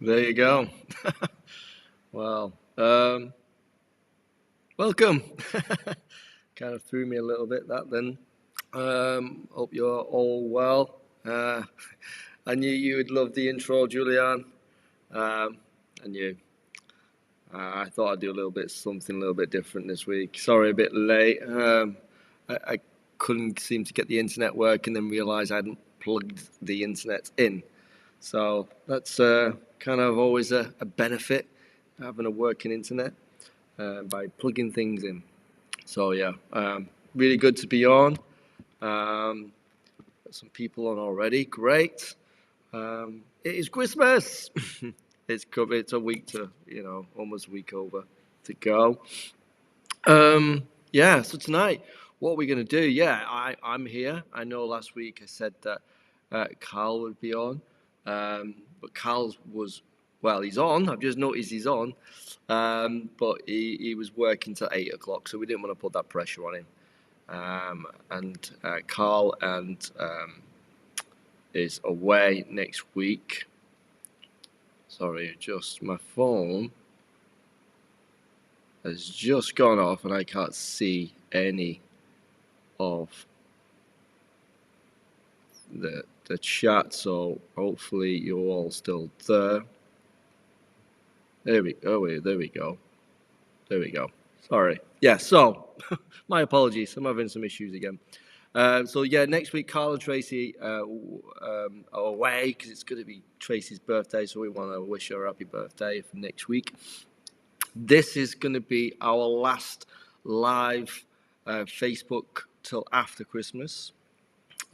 There you go. Well, welcome. Kind of threw me a little bit that then. Hope you're all well. I knew you would love the intro, Julian. I knew. I thought I'd do something a little bit different this week. Sorry, a bit late. I couldn't seem to get the internet working, and then realised I hadn't plugged the internet in. So that's kind of always a benefit having a working internet by plugging things in. So yeah, really good to be on. Got some people on already. Great. It is Christmas. It's a week to almost a week over to go. Yeah. So tonight, what are we gonna do? Yeah, I'm here. I know last week I said that Carl would be on, but Carl was he's on. I've just noticed he's on, but he was working till 8 o'clock, so we didn't want to put that pressure on him. And Carl is away next week. Sorry, just my phone has just gone off and I can't see any of the chat, so hopefully you're all still there. There we go. Sorry. Yeah, so my apologies. I'm having some issues again. So yeah, next week Carl and Tracy are away because it's going to be Tracy's birthday, so we want to wish her a happy birthday for next week. This is going to be our last live Facebook till after Christmas.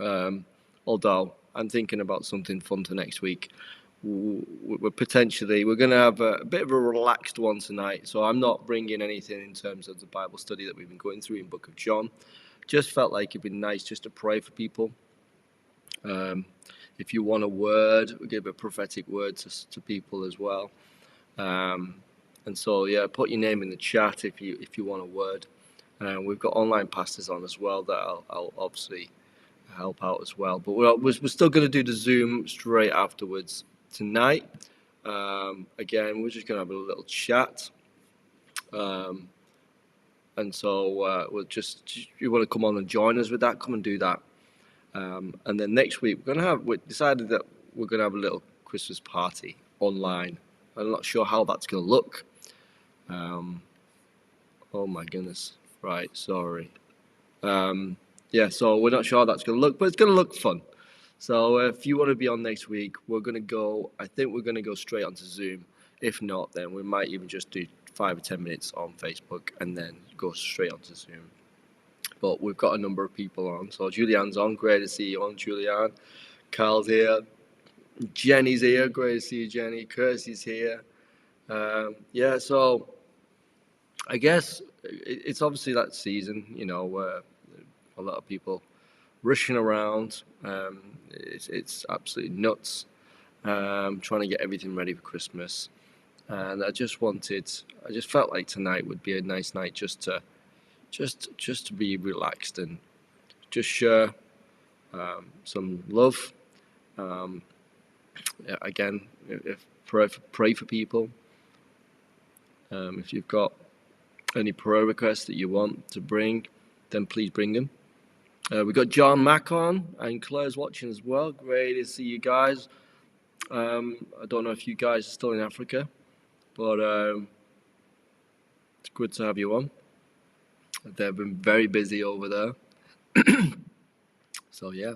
Although I'm thinking about something fun for next week. We're going to have a bit of a relaxed one tonight, so I'm not bringing anything in terms of the Bible study that we've been going through in Book of John. Just felt like it'd be nice just to pray for people. If you want a word, we give a prophetic word to people as well. And so yeah, put your name in the chat if you want a word. We've got online pastors on as well that I'll obviously help out as well. But we're still going to do the Zoom straight afterwards tonight. Again, we're just going to have a little chat. And so we'll just, if you want to come on and join us with that, come and do that. And then next week we decided that we're going to have a little Christmas party online. I'm not sure how that's going to look. Oh my goodness. Right, sorry. Yeah, so we're not sure how that's going to look, but it's going to look fun. So if you want to be on next week, I think we're going to go straight onto Zoom. If not, then we might even just do 5 or 10 minutes on Facebook and then go straight onto Zoom. But we've got a number of people on. So Julian's on. Great to see you on, Julian. Carl's here. Jenny's here. Great to see you, Jenny. Kirsty's here. Yeah, so I guess it's obviously that season, where a lot of people rushing around. It's absolutely nuts. Trying to get everything ready for Christmas. And I just felt like tonight would be a nice night just to be relaxed and just share some love. Again, pray for people. If you've got any prayer requests that you want to bring, then please bring them. We've got John Mack on, and Claire's watching as well. Great to see you guys. I don't know if you guys are still in Africa, but it's good to have you on. They've been very busy over there. So yeah.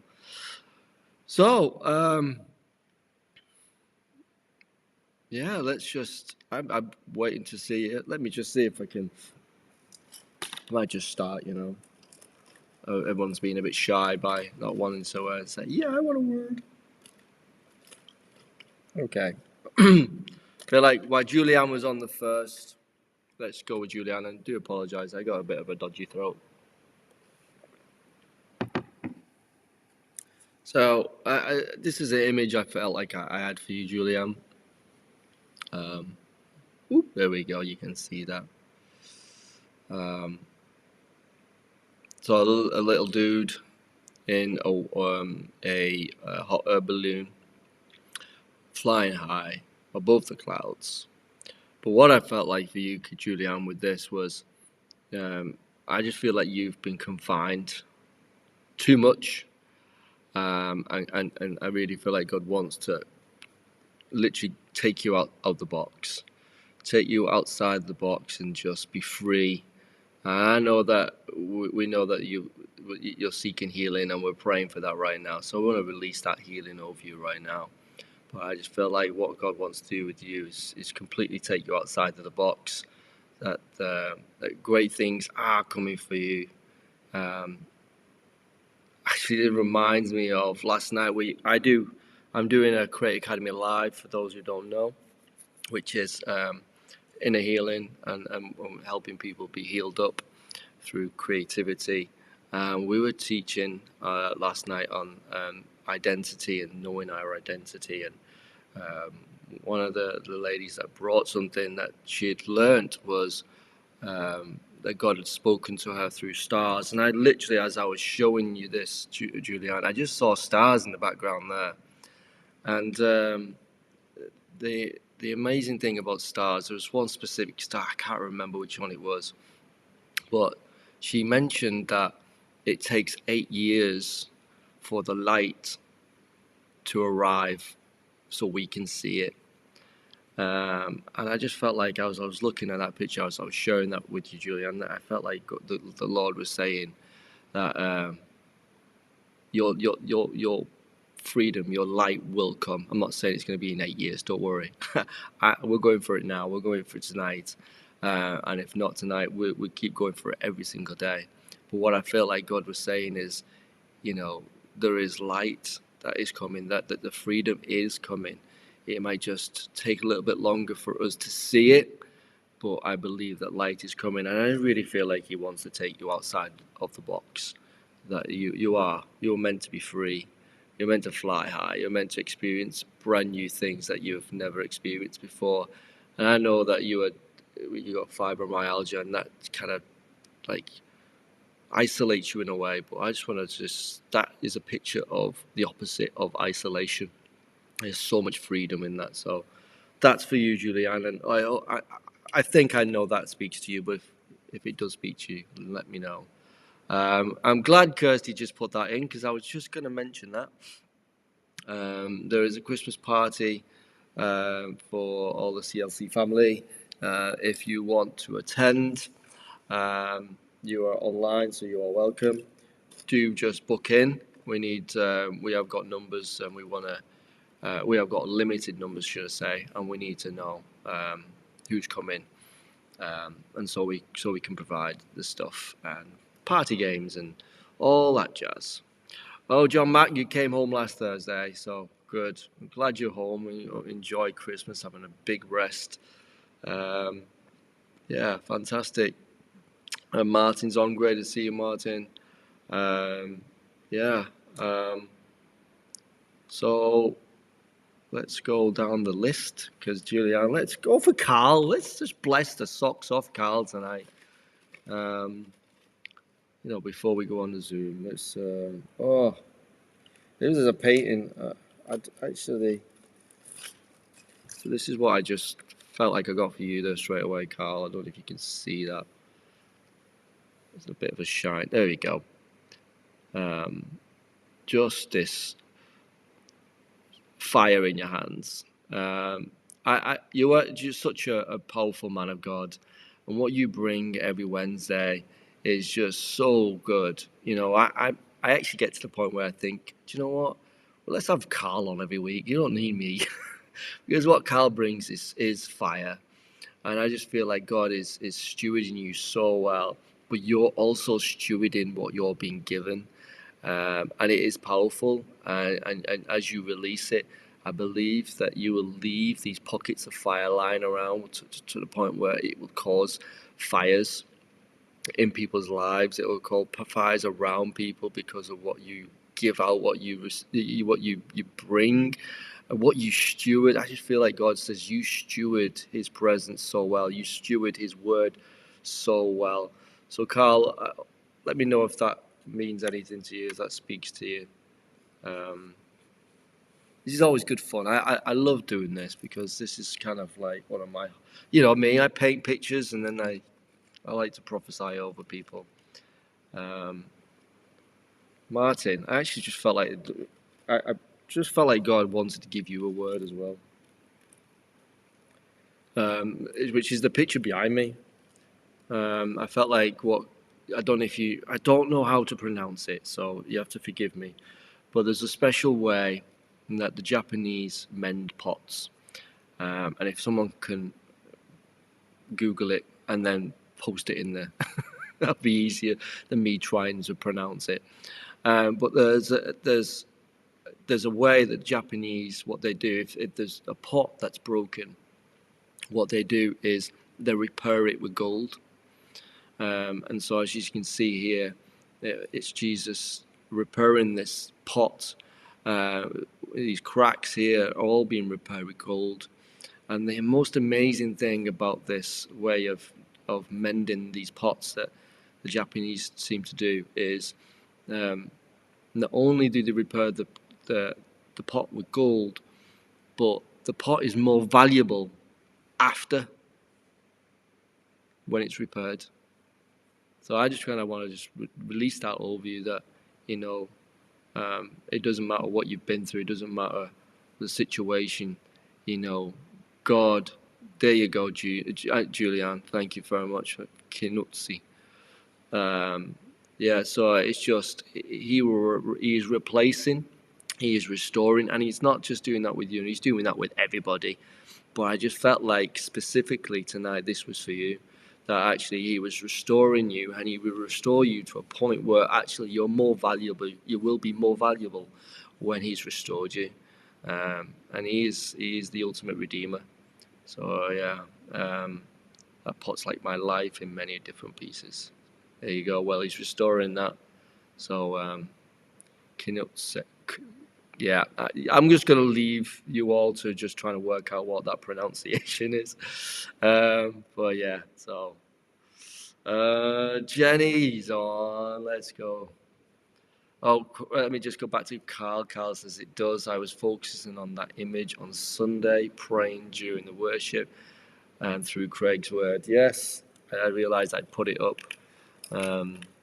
So yeah, let's just. I'm waiting to see it. Let me just see if I can. I might just start. Everyone's been a bit shy by not wanting to say, yeah, I want a word. Okay. Feel like while Julianne was on the first, let's go with Julianne, and do apologise. I got a bit of a dodgy throat. So this is an image I felt like I had for you, Julianne. There we go. You can see that. So a little dude in a hot air balloon, flying high, above the clouds. But what I felt like for you, Julianne, with this was I just feel like you've been confined too much. And I really feel like God wants to literally take you out of the box, take you outside the box and just be free. And I know that we know that you're seeking healing, and we're praying for that right now. So I want to release that healing over you right now. But I just feel like what God wants to do with you is completely take you outside of the box. That great things are coming for you. Um, Actually, it reminds me of last night. I'm doing a Create Academy Live for those who don't know, which is inner healing and helping people be healed up through creativity. We were teaching last night on identity and knowing our identity, and um, one of the ladies that brought something that she had learnt was that God had spoken to her through stars. And I literally, as I was showing you this, Julianne, I just saw stars in the background there. And the amazing thing about stars, there was one specific star, I can't remember which one it was, but she mentioned that it takes 8 years for the light to arrive so we can see it. And I just felt like I was looking at that picture, I was sharing that with you, Julian, that I felt like the Lord was saying that your freedom, your light will come. I'm not saying it's going to be in 8 years, don't worry. We're going for it now, we're going for it tonight. And if not tonight, we keep going for it every single day. But what I feel like God was saying is, there is light that is coming, that the freedom is coming. It might just take a little bit longer for us to see it, but I believe that light is coming, and I really feel like He wants to take you outside of the box. That you're meant to be free. You're meant to fly high. You're meant to experience brand new things that you've never experienced before. And I know that you got fibromyalgia, and that kind of like isolates you in a way. But I just want to that is a picture of the opposite of isolation. There's so much freedom in that. So that's for you, Julianne. And I think I know that speaks to you, but if it does speak to you, let me know. I'm glad Kirsty just put that in, because I was just going to mention that. There is a Christmas party for all the CLC family. If you want to attend, you are online, so you are welcome. Do just book in. We have got numbers, and we have got limited numbers, should I say, and we need to know who's coming, and so we can provide the stuff and party games and all that jazz. Oh, John Mack, you came home last Thursday, so good. I'm glad you're home. Enjoy Christmas, having a big rest. Yeah, fantastic. And Martin's on. Great to see you, Martin. Yeah. So let's go down the list, because Julianne, let's go for Carl. Let's just bless the socks off Carl tonight. Before we go on the Zoom, let's. This is a painting. Actually, so this is what I just felt like I got for you there straight away, Carl. I don't know if you can see that. There's a bit of a shine. There we go. Just this fire in your hands. You are just such a powerful man of God, and what you bring every Wednesday is just so good. I actually get to the point where I think, do you know what? Well, let's have Carl on every week. You don't need me, because what Carl brings is fire, and I just feel like God is stewarding you so well, but you're also stewarding what you're being given. And it is powerful, and as you release it, I believe that you will leave these pockets of fire lying around to the point where it will cause fires in people's lives. It will cause fires around people because of what you give out, what you bring, and what you steward. I just feel like God says you steward His presence so well. You steward His word so well. So, Carl, let me know if that means anything to you, if that speaks to you. this is always good fun. I love doing this because this is kind of like one of my, you know me, I paint pictures and then I like to prophesy over people. Um, Martin, I actually just felt like I just felt like God wanted to give you a word as well, which is the picture behind me. I felt like what I don't know how to pronounce it, so you have to forgive me. But there's a special way that the Japanese mend pots, and if someone can Google it and then post it in there, that'd be easier than me trying to pronounce it. But there's a way that Japanese, what they do, if there's a pot that's broken, what they do is they repair it with gold. And so as you can see here, it's Jesus repairing this pot. These cracks here are all being repaired with gold. And the most amazing thing about this way of mending these pots that the Japanese seem to do is not only do they repair the pot with gold, but the pot is more valuable after when it's repaired. So I just kind of want to just release that overview that, you know, it doesn't matter what you've been through, it doesn't matter the situation, you know, God, there you go, Julianne, thank you very much for Kinutsi. Yeah, so it's just, he is replacing, he is restoring, and he's not just doing that with you, he's doing that with everybody. But I just felt like specifically tonight this was for you, that actually he was restoring you, and he will restore you to a point where actually you're more valuable, you will be more valuable when he's restored you. And he is the ultimate redeemer. So yeah, that puts like my life in many different pieces. There you go. Well, he's restoring that. So yeah, I'm just going to leave you all to just trying to work out what that pronunciation is. But yeah, so Jenny's on. Let's go. Oh, let me just go back to Carl. Carl says it does. I was focusing on that image on Sunday, praying during the worship and through Craig's word. Yes, I realised I'd put it up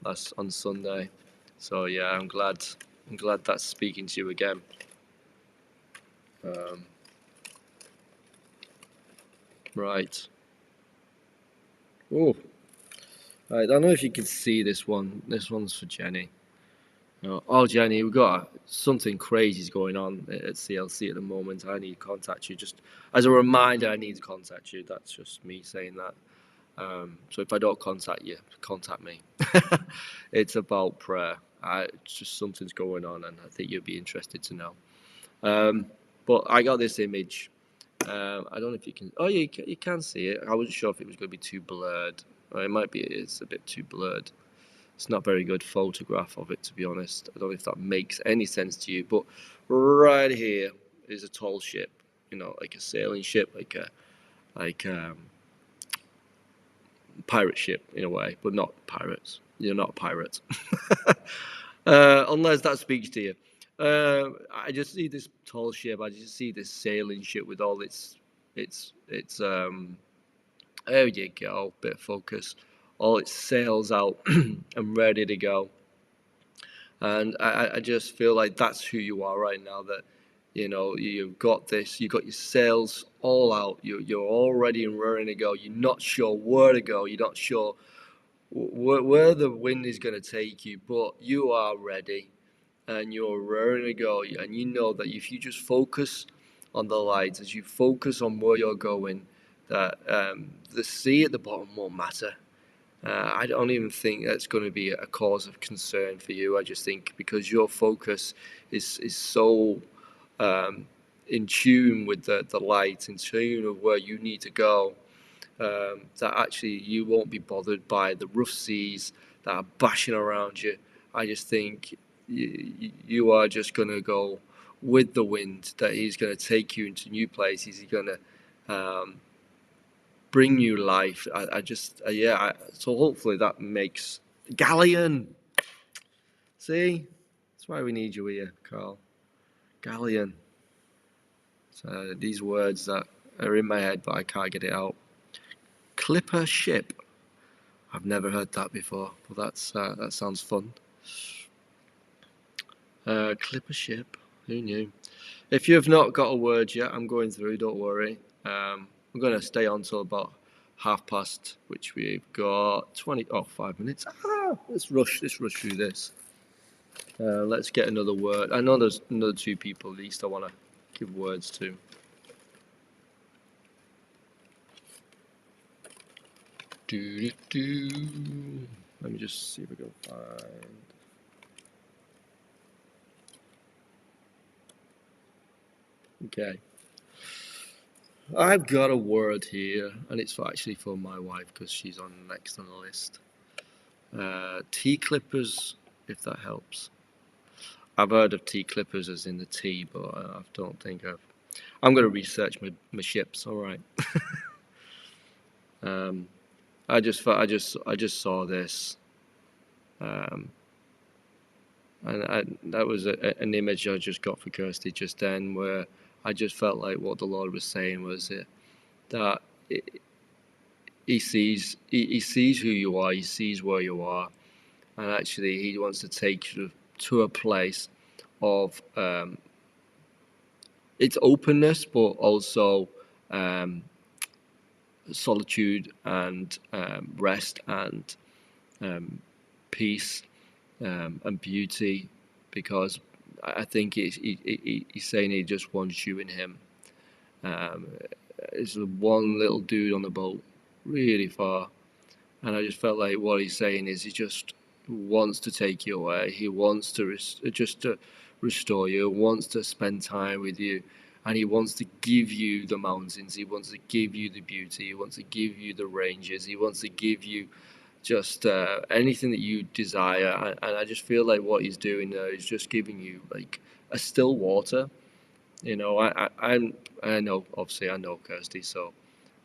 last on Sunday. So yeah, I'm glad that's speaking to you again. Right. Oh, right. I don't know if you can see this one. This one's for Jenny. Oh, Jenny, we've got something crazy going on at CLC at the moment. I need to contact you. Just as a reminder, I need to contact you. That's just me saying that. So if I don't contact you, contact me. It's about prayer. It's just something's going on, and I think you'll be interested to know. But I got this image. I don't know if you can. Oh, yeah, you can see it. I wasn't sure if it was going to be too blurred. It might be. It's a bit too blurred. It's not a very good photograph of it, to be honest. I don't know if that makes any sense to you, but right here is a tall ship. You know, like a sailing ship, like a pirate ship in a way, but not pirates. You're not a pirate, unless that speaks to you. I just see this tall ship. I just see this sailing ship with all its. There you go. Bit of focus. All its sails out and ready to go. And I just feel like that's who you are right now. That you know you've got this. You've got your sails all out. You're all ready and raring to go. You're not sure where to go. You're not sure where the wind is going to take you, but you are ready and you're raring to go. And you know that if you just focus on the lights, as you focus on where you're going, that the sea at the bottom won't matter. I don't even think that's going to be a cause of concern for you. I just think because your focus is so in tune with the light, in tune with where you need to go, that actually you won't be bothered by the rough seas that are bashing around you. I just think you are just going to go with the wind, that he's going to take you into new places. He's going to bring new life. So hopefully that makes Galleon. See, that's why we need you here, Carl. Galleon. So these words that are in my head, but I can't get it out. Clipper ship. I've never heard that before, but that sounds fun. Clipper ship. Who knew? If you have not got a word yet, I'm going through. Don't worry. I'm going to stay on till about past, which we've got 5 minutes. Let's rush through this. Let's get another word. I know there's another two people at least I want to give words to. Let me just see if I can find. Okay. I've got a word here, and it's actually for my wife because she's on next on the list. Tea clippers, if that helps. I've heard of tea clippers as in the tea, but I don't think I'm going to research my ships. All right. I just saw this, and that was an image I just got for Kirsty just then, where I just felt like what the Lord was saying was that He sees who you are, He sees where you are, and actually He wants to take you to a place of it's openness, but also solitude and rest and peace and beauty, because I think he's saying He just wants you in Him. It's one little dude on the boat, really far, and I just felt like what He's saying is He just wants to take you away. He wants to to restore you, wants to spend time with you, and He wants to give you the mountains. He wants to give you the beauty. He wants to give you the ranges. He wants to give you just anything that you desire. And I just feel like what He's doing there is just giving you like a still water. You know, I know, obviously I know Kirsty, so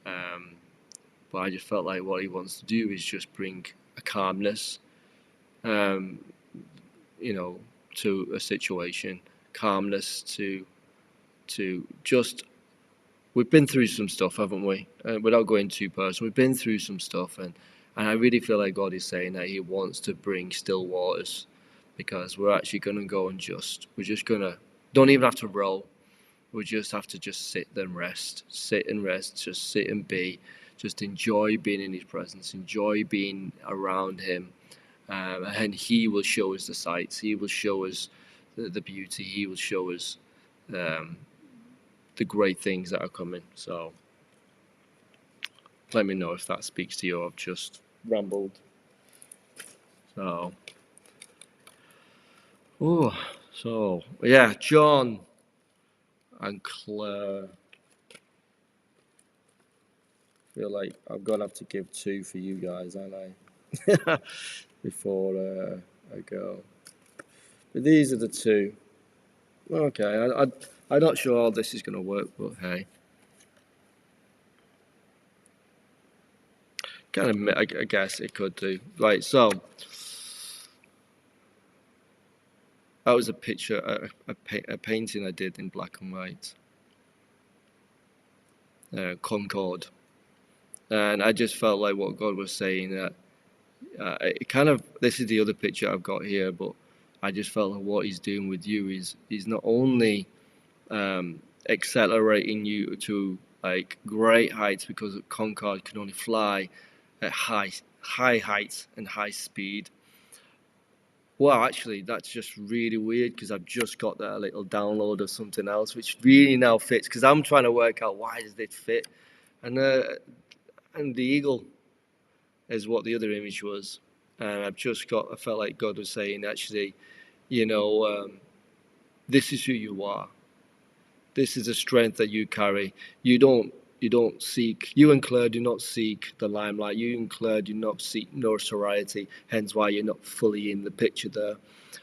but I just felt like what He wants to do is just bring a calmness, you know, to a situation, calmness to just. We've been through some stuff, haven't we? Without going too personal, we've been through some stuff, and I really feel like God is saying that He wants to bring still waters, because we're actually going to go and we're just going to, don't even have to row. We just have to just sit and rest, just sit and be, just enjoy being in His presence, enjoy being around Him, and He will show us the sights. He will show us the beauty. He will show us the great things that are coming. So let me know if that speaks to you. I've just rambled. So, yeah, John and Claire. I feel like I'm gonna have to give two for you guys, aren't I? Before I go. But these are the two. Okay, I'm not sure how this is gonna work, but hey. Kind of, I guess it could do. Right, so that was a picture, a painting I did in black and white. Concord, and I just felt like what God was saying that it kind of, this is the other picture I've got here, but I just felt like what He's doing with you is He's not only accelerating you to like great heights, because Concord can only fly at high heights and high speed. Well, actually, that's just really weird, because I've just got that little download of something else, which really now fits, because I'm trying to work out why does it fit, and the eagle is what the other image was, and I felt like God was saying, actually, you know, this is who you are. This is the strength that you carry. You don't seek. You and Claire do not seek the limelight. You and Claire do not seek notoriety. Hence why you're not fully in the picture there.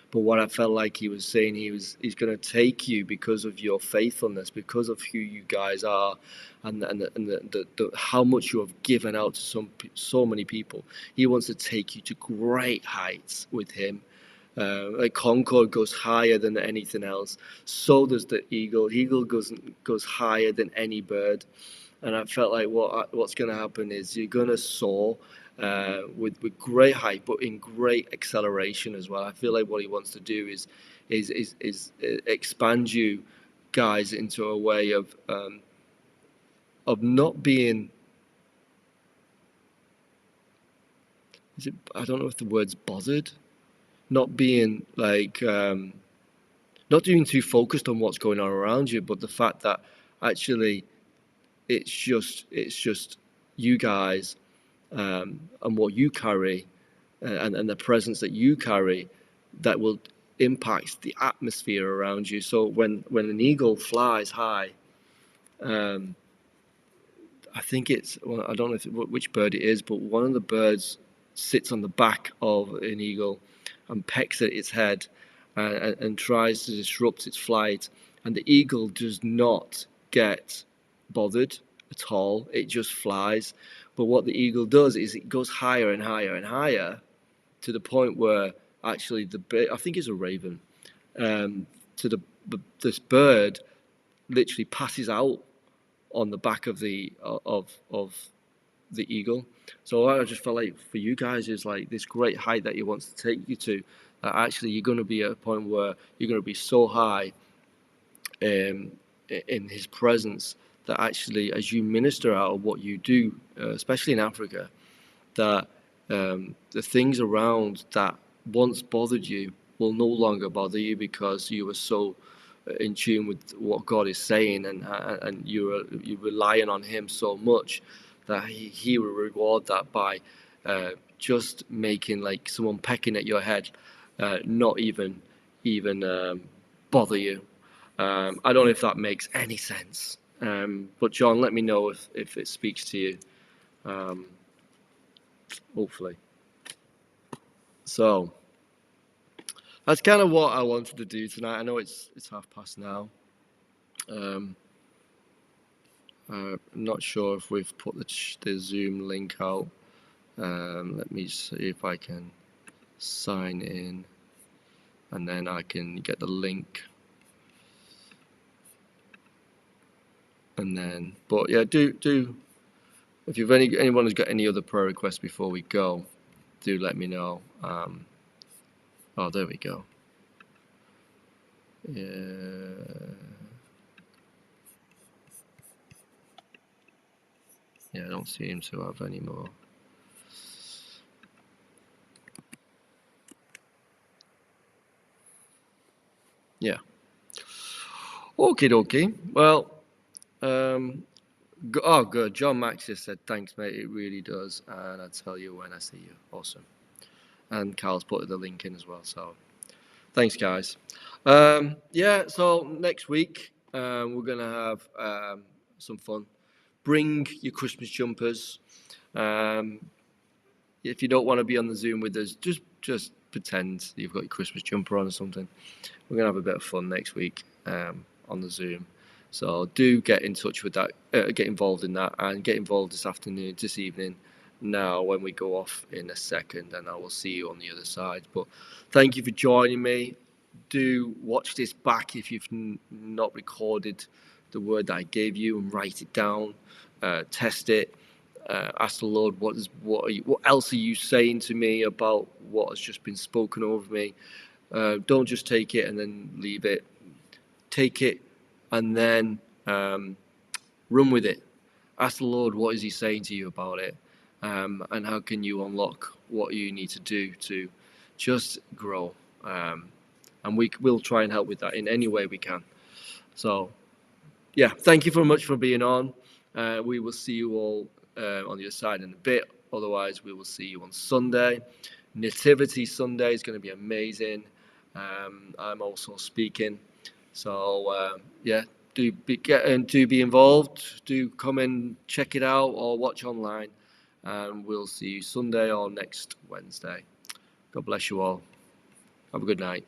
But what I felt like He was saying, He's going to take you because of your faithfulness, because of who you guys are, and the how much you have given out to so many people. He wants to take you to great heights with Him. Like Concorde goes higher than anything else. So does the eagle. Eagle goes higher than any bird. And I felt like what's going to happen is you're going to soar with great height, but in great acceleration as well. I feel like what he wants to do is expand you guys into a way of not being. I don't know if the word's bothered. Not being like not being too focused on what's going on around you, but the fact that actually it's just you guys and what you carry and the presence that you carry that will impact the atmosphere around you. So when an eagle flies high, um, I think well, I don't know which bird it is, but one of the birds sits on the back of an eagle and pecks at its head and tries to disrupt its flight. And the eagle does not get bothered at all. It just flies. But what the eagle does is it goes higher and higher and higher to the point where actually I think it's a raven, to this bird literally passes out on the back of the eagle. So I just felt like for you guys is like this great height that he wants to take you to. That actually you're going to be at a point where you're going to be so high in his presence that actually as you minister out of what you do, especially in Africa, that the things around that once bothered you will no longer bother you because you were so in tune with what God is saying and you're relying on Him so much that He will reward that by just making like someone pecking at your head not even bother you. I don't know if that makes any sense, but John, let me know if it speaks to you. Hopefully. So that's kind of what I wanted to do tonight. I know it's past now. I'm not sure if we've put the Zoom link out. Let me see if I can sign in, and then I can get the link. And then, but yeah, do if you've anyone has got any other prayer requests before we go, do let me know. Oh, there we go. Yeah, I don't seem to have any more. Yeah. Okie dokie. Well, good. John Max just said, thanks, mate. It really does. And I'll tell you when I see you. Awesome. And Carl's put the link in as well. So thanks, guys. Yeah, so next week, we're going to have some fun. Bring your Christmas jumpers. If you don't want to be on the Zoom with us, just pretend you've got your Christmas jumper on or something. We're going to have a bit of fun next week on the Zoom. So do get in touch with that, get involved in that, and get involved this evening, now when we go off in a second, and I will see you on the other side. But thank you for joining me. Do watch this back if you've not recorded the word that I gave you, and write it down, test it. Ask the Lord, what else are you saying to me about what has just been spoken over me? Don't just take it and then leave it. Take it and then run with it. Ask the Lord, what is He saying to you about it? And how can you unlock what you need to do to just grow? And we'll try and help with that in any way we can. So, yeah, thank you very much for being on. We will see you all on the other side in a bit. Otherwise, we will see you on Sunday. Nativity Sunday is going to be amazing. I'm also speaking. So, yeah, do be involved. Do come and check it out or watch online. And we'll see you Sunday or next Wednesday. God bless you all. Have a good night.